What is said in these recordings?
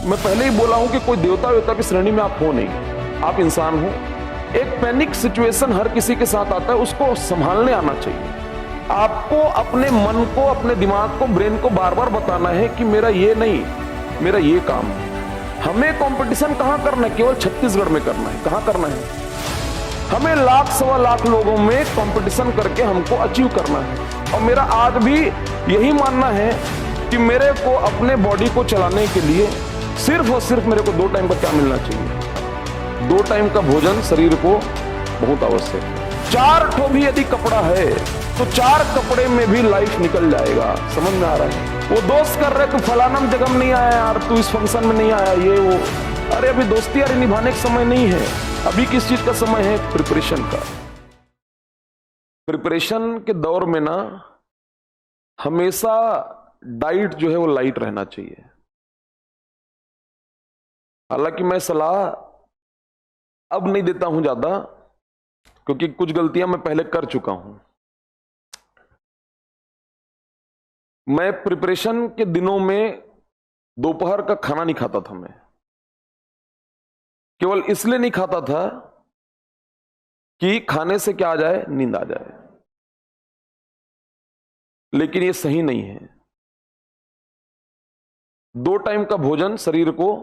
मैं पहले ही बोला हूं कि कोई देवता वेवता की श्रेणी में आप हो नहीं, आप इंसान हो। एक पैनिक सिचुएशन हर किसी के साथ आता है, उसको संभालने आना चाहिए। आपको अपने मन को, अपने दिमाग को, ब्रेन को बार बार बताना है कि मेरा ये नहीं, मेरा ये काम है। हमें कंपटीशन कहां करना है? केवल छत्तीसगढ़ में करना है। कहां करना है? हमें लाख सवा लाख लोगों में कंपटीशन करके हमको अचीव करना है। और मेरा आज भी यही मानना है कि मेरे को अपने बॉडी को चलाने के लिए सिर्फ और सिर्फ मेरे को 2 टाइम का क्या मिलना चाहिए? 2 टाइम का भोजन शरीर को बहुत आवश्यक है। 4 ठो भी यदि कपड़ा है तो 4 कपड़े में भी लाइफ निकल जाएगा। समझ में आ रहा है? वो दोस्त कर रहे तू फलाना जगह में नहीं आया यार, तू इस फंक्शन में नहीं आया, ये वो। अरे अभी दोस्ती यारी निभाने का समय नहीं है। अभी किस चीज का समय है? प्रिपरेशन का। प्रिपरेशन के दौर में ना हमेशा डाइट जो है वो लाइट रहना चाहिए। हालांकि मैं सलाह अब नहीं देता हूं ज्यादा, क्योंकि कुछ गलतियां मैं पहले कर चुका हूं। मैं प्रिपरेशन के दिनों में दोपहर का खाना नहीं खाता था। मैं केवल इसलिए नहीं खाता था कि खाने से क्या आ जाए? नींद आ जाए। लेकिन ये सही नहीं है। 2 टाइम का भोजन शरीर को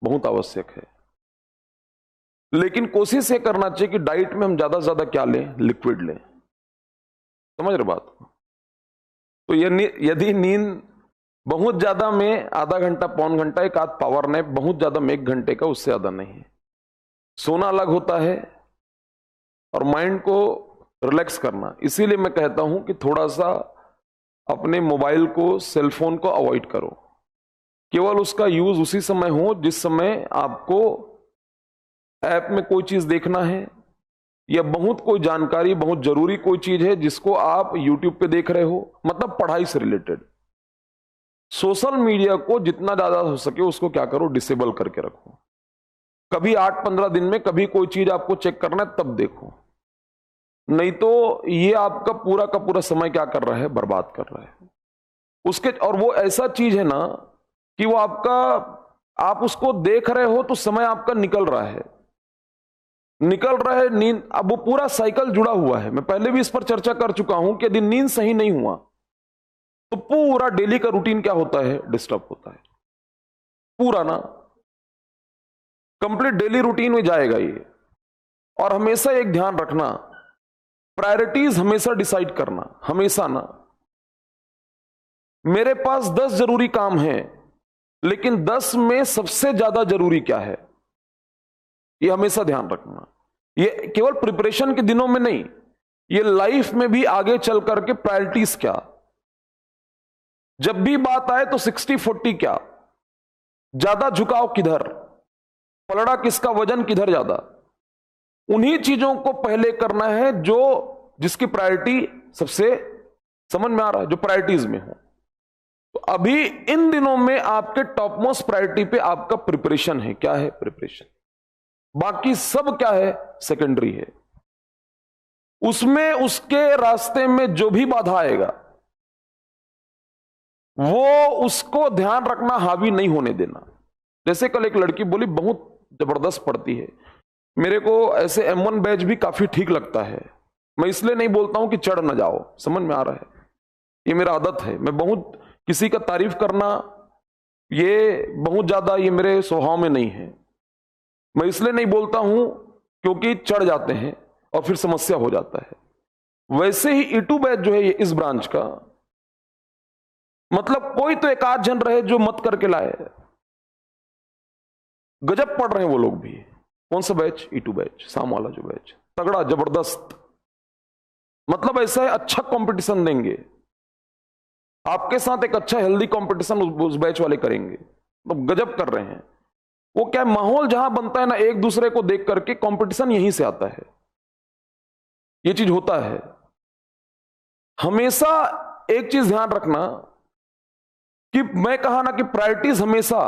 बहुत आवश्यक है। लेकिन कोशिश ये करना चाहिए कि डाइट में हम ज्यादा से ज्यादा क्या लें? लिक्विड लें। समझ रहे बात? तो यदि नींद बहुत ज्यादा में आधा घंटा, पौन घंटा, एक आध पावर नैप, बहुत ज्यादा में 1 घंटे का, उससे ज्यादा नहीं है। सोना अलग होता है और माइंड को रिलैक्स करना। इसीलिए मैं कहता हूं कि थोड़ा सा अपने मोबाइल को, सेलफोन को अवॉइड करो। केवल उसका यूज उसी समय हो जिस समय आपको ऐप में कोई चीज देखना है, या बहुत कोई जानकारी, बहुत जरूरी कोई चीज है जिसको आप यूट्यूब पे देख रहे हो, मतलब पढ़ाई से रिलेटेड। सोशल मीडिया को जितना ज्यादा हो सके उसको क्या करो? डिसेबल करके रखो। कभी 8-15 दिन में कभी कोई चीज आपको चेक करना है तब देखो, नहीं तो ये आपका पूरा का पूरा समय क्या कर रहा है? बर्बाद कर रहा है उसके। और वो ऐसा चीज है ना कि वो आपका, आप उसको देख रहे हो तो समय आपका निकल रहा है नींद। अब वो पूरा साइकिल जुड़ा हुआ है। मैं पहले भी इस पर चर्चा कर चुका हूं कि यदि नींद सही नहीं हुआ तो पूरा डेली का रूटीन क्या होता है? डिस्टर्ब होता है। पूरा ना कंप्लीट डेली रूटीन में जाएगा ये। और हमेशा एक ध्यान रखना, प्रायोरिटीज हमेशा डिसाइड करना। हमेशा ना, मेरे पास 10 जरूरी काम हैं, लेकिन 10 में सबसे ज्यादा जरूरी क्या है? ये हमेशा ध्यान रखना। ये केवल प्रिपरेशन के दिनों में नहीं, ये लाइफ में भी आगे चल करके प्रायोरिटीज क्या। जब भी बात आए तो 60-40 क्या, ज्यादा झुकाव किधर, पलड़ा किसका, वजन किधर ज्यादा, उन्हीं चीजों को पहले करना है जो जिसकी प्रायोरिटी सबसे, समझ में आ रहा है, जो प्रायोरिटीज में हो। तो अभी इन दिनों में आपके टॉप मोस्ट प्रायोरिटी पे आपका प्रिपरेशन है। क्या है? प्रिपरेशन। बाकी सब क्या है? सेकेंडरी है। उसमें उसके रास्ते में जो भी बाधा आएगा वो उसको ध्यान रखना, हावी नहीं होने देना। जैसे कल एक लड़की बोली बहुत जबरदस्त पढ़ती है, मेरे को ऐसे M1 बैच भी काफी ठीक लगता है। मैं इसलिए नहीं बोलता हूं कि चढ़ ना जाओ, समझ में आ रहा है? ये मेरा आदत है। मैं बहुत किसी का तारीफ करना, ये बहुत ज्यादा, ये मेरे स्वभाव में नहीं है। मैं इसलिए नहीं बोलता हूं क्योंकि चढ़ जाते हैं और फिर समस्या हो जाता है। वैसे ही E2 बैच जो है ये इस ब्रांच का, मतलब कोई तो एक आध जन रहे जो मत करके लाए। गजब पढ़ रहे हैं वो लोग भी। कौन सा बैच? E2 बैच, शाम वाला जो बैच, तगड़ा, जबरदस्त। मतलब ऐसा है, अच्छा कंपटीशन देंगे आपके साथ, एक अच्छा हेल्दी कंपटीशन उस बैच वाले करेंगे। तो गजब कर रहे हैं वो। क्या माहौल जहां बनता है ना एक दूसरे को देख करके, कंपटीशन यहीं से आता है। ये चीज होता है। हमेशा एक चीज ध्यान रखना कि मैं कहा ना कि प्रायोरिटीज हमेशा।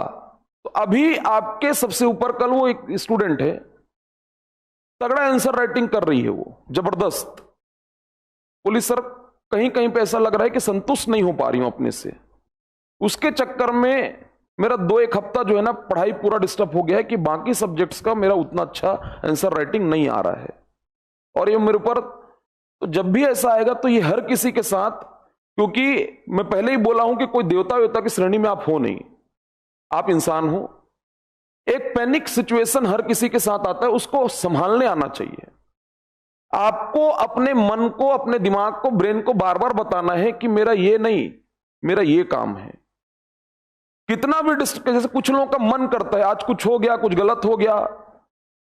तो अभी आपके सबसे ऊपर, कल वो एक स्टूडेंट है, तगड़ा आंसर राइटिंग कर रही है वो, जबरदस्त। बोली सर कहीं कहीं पे ऐसा लग रहा है कि संतुष्ट नहीं हो पा रही हूं अपने से। उसके चक्कर में मेरा 2-1 हफ्ता जो है ना पढ़ाई पूरा डिस्टर्ब हो गया है कि बाकी सब्जेक्ट्स का मेरा उतना अच्छा आंसर राइटिंग नहीं आ रहा है। और ये मेरे ऊपर, तो जब भी ऐसा आएगा तो ये हर किसी के साथ, क्योंकि मैं पहले ही बोला हूं कि कोई देवता वेवता की श्रेणी में आप हो नहीं, आप इंसान हो। एक पैनिक सिचुएशन हर किसी के साथ आता है, उसको संभालने आना चाहिए। आपको अपने मन को, अपने दिमाग को, ब्रेन को बार बार बताना है कि मेरा ये नहीं, मेरा ये काम है। कितना भी जैसे कुछ लोगों का मन करता है आज कुछ हो गया, कुछ गलत हो गया,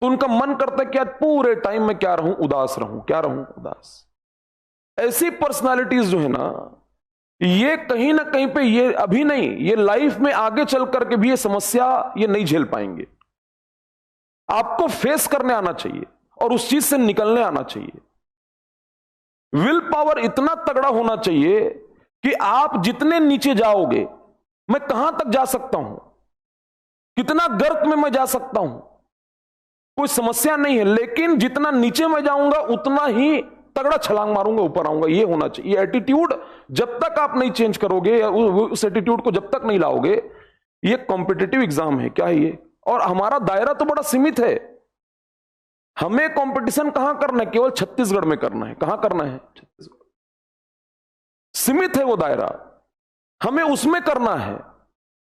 तो उनका मन करता है कि आज पूरे टाइम में क्या रहूं, उदास रहूं, क्या रहूं, उदास। ऐसी पर्सनालिटीज जो है ना, ये कहीं ना कहीं पे, ये अभी नहीं, ये लाइफ में आगे चल करके भी ये समस्या ये नहीं झेल पाएंगे। आपको फेस करने आना चाहिए और उस चीज से निकलने आना चाहिए। विल पावर इतना तगड़ा होना चाहिए कि आप जितने नीचे जाओगे, मैं कहां तक जा सकता हूं, कितना गर्त में मैं जा सकता हूं, कोई समस्या नहीं है, लेकिन जितना नीचे मैं जाऊंगा उतना ही तगड़ा छलांग मारूंगा, ऊपर आऊंगा। ये होना चाहिए। ये एटीट्यूड जब तक आप नहीं चेंज करोगे, या उस एटीट्यूड को जब तक नहीं लाओगे, ये कॉम्पिटिटिव एग्जाम है। क्या है ये? और हमारा दायरा तो बड़ा सीमित है। हमें कंपटीशन कहां करना है? केवल छत्तीसगढ़ में करना है। कहां करना है? छत्तीसगढ़। सीमित है वो दायरा, हमें उसमें करना है।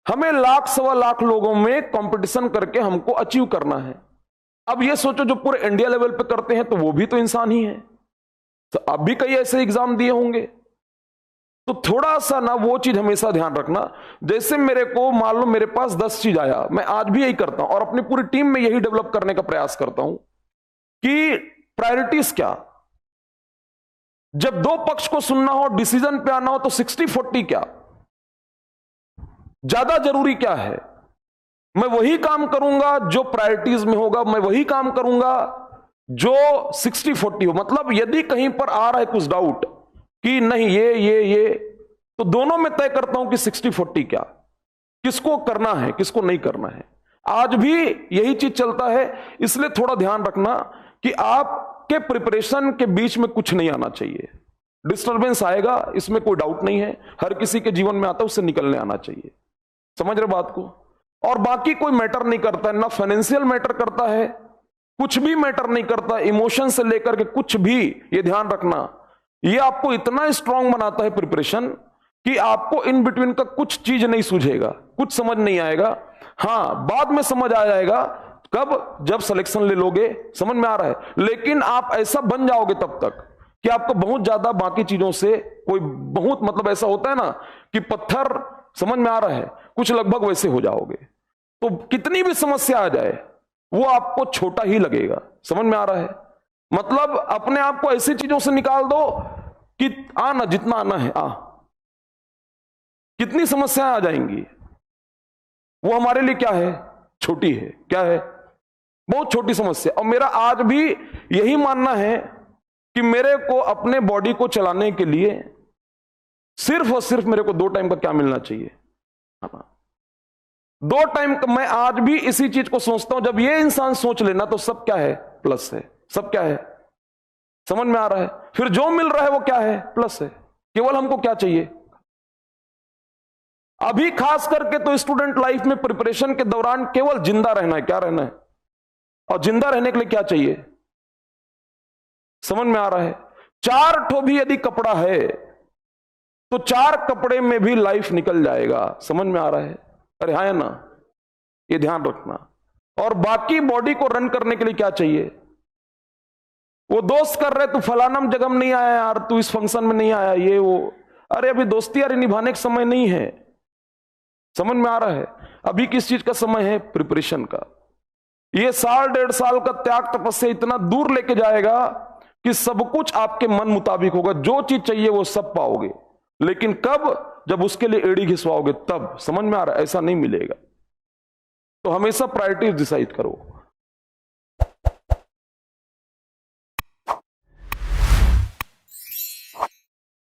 हमें 1,00,000-1,25,00,000 लोगों में कंपटीशन करके हमको अचीव करना है। अब ये सोचो, जो पूरे इंडिया लेवल पे करते हैं तो वो भी तो इंसान ही है। तो आप भी कई ऐसे एग्जाम दिए होंगे, तो थोड़ा सा ना वो चीज हमेशा ध्यान रखना। जैसे मेरे को मान लो मेरे पास 10 चीज आया, मैं आज भी यही करता हूं और अपनी पूरी टीम में यही डेवलप करने का प्रयास करता हूं कि प्रायोरिटीज क्या। जब 2 पक्ष को सुनना हो, डिसीजन पे आना हो, तो 60-40 क्या, ज्यादा जरूरी क्या है। मैं वही काम करूंगा जो प्रायोरिटीज में होगा, मैं वही काम करूंगा जो 60-40 हो। मतलब यदि कहीं पर आ रहा है कुछ डाउट कि नहीं ये, तो दोनों में तय करता हूं कि 60-40 क्या, किसको करना है, किसको नहीं करना है। आज भी यही चीज चलता है। इसलिए थोड़ा ध्यान रखना कि आपके प्रिपरेशन के बीच में कुछ नहीं आना चाहिए। डिस्टर्बेंस आएगा, इसमें कोई डाउट नहीं है, हर किसी के जीवन में आता है, उससे निकलने आना चाहिए। समझ रहे बात को? और बाकी कोई मैटर नहीं करता है, ना फाइनेंशियल मैटर करता है, कुछ भी मैटर नहीं करता, इमोशन से लेकर के कुछ भी। ये ध्यान रखना, ये आपको इतना स्ट्रांग बनाता है प्रिपरेशन कि आपको इन बिटवीन का कुछ चीज नहीं सूझेगा, कुछ समझ नहीं आएगा। हां, बाद में समझ आ जाएगा। कब? जब सिलेक्शन ले लोगे, समझ में आ रहा है। लेकिन आप ऐसा बन जाओगे तब तक कि आपको बहुत ज्यादा बाकी चीजों से कोई बहुत, मतलब ऐसा होता है ना कि पत्थर, समझ में आ रहा है, कुछ लगभग वैसे हो जाओगे। तो कितनी भी समस्या आ जाए वो आपको छोटा ही लगेगा। समझ में आ रहा है? मतलब अपने आप को ऐसी चीजों से निकाल दो कि आना, जितना आना है आ। कितनी समस्याएं आ जाएंगी, वो हमारे लिए क्या है? छोटी है। क्या है? बहुत छोटी समस्या। और मेरा आज भी यही मानना है कि मेरे को अपने बॉडी को चलाने के लिए सिर्फ और सिर्फ मेरे को 2 टाइम का क्या मिलना चाहिए? 2 टाइम का। मैं आज भी इसी चीज को सोचता हूं। जब ये इंसान सोच लेना तो सब क्या है? प्लस है। सब क्या है? समझ में आ रहा है? फिर जो मिल रहा है वो क्या है? प्लस है। केवल हमको क्या चाहिए? अभी खास करके तो स्टूडेंट लाइफ में प्रिपरेशन के दौरान केवल जिंदा रहना है। क्या रहना है? और जिंदा रहने के लिए क्या चाहिए? समझ में आ रहा है? 4 ठो भी यदि कपड़ा है तो 4 कपड़े में भी लाइफ निकल जाएगा। समझ में आ रहा है? अरे हाँ, है ना? ये ध्यान रखना। और बाकी बॉडी को रन करने के लिए क्या चाहिए? वो दोस्त कर रहे, तू फलाना जगह में नहीं आया यार, तू इस फंक्शन में नहीं आया, ये वो। अरे अभी दोस्ती यारी निभाने का समय नहीं है। समझ में आ रहा है? अभी किस चीज का समय है? प्रिपरेशन का। ये 1.5 साल का त्याग तपस्या इतना दूर लेके जाएगा कि सब कुछ आपके मन मुताबिक होगा। जो चीज चाहिए वो सब पाओगे, लेकिन कब? जब उसके लिए एड़ी घिसवाओगे तब। समझ में आ रहा है? ऐसा नहीं मिलेगा। तो हमेशा प्रायोरिटीज डिसाइड करो।